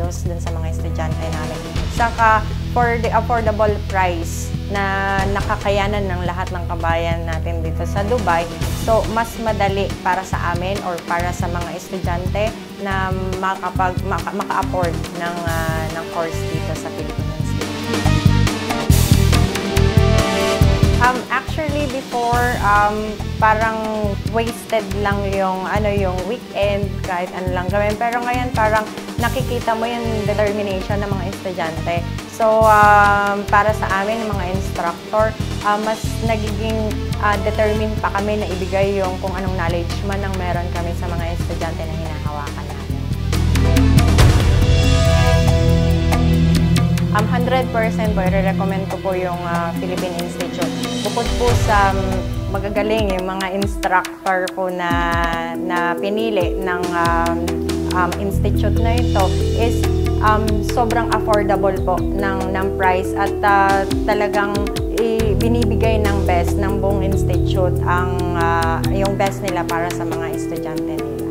halos dun sa mga estudyante namin. Saka for the affordable price na nakakayanan ng lahat ng kabayan natin dito sa Dubai, so mas madali para sa amin or para sa mga estudyante na maka-afford ng course dito sa Philippines. Actually before parang wasted lang yung weekend kahit ano lang gawin, pero ngayon parang nakikita mo yung determination ng mga estudyante. So para sa amin mga instructor, mas nagiging determined pa kami na ibigay yung kung anong knowledge man ang meron kami sa mga estudyante na hinahawakan namin. 100% po, i-recommend ko po yung Philippine Institute. Bukod po sa magagaling yung mga instructor po na pinili ng institute na ito is sobrang affordable po ng price at talagang binibigay ng best ng buong institute yung best nila para sa mga estudyante nila.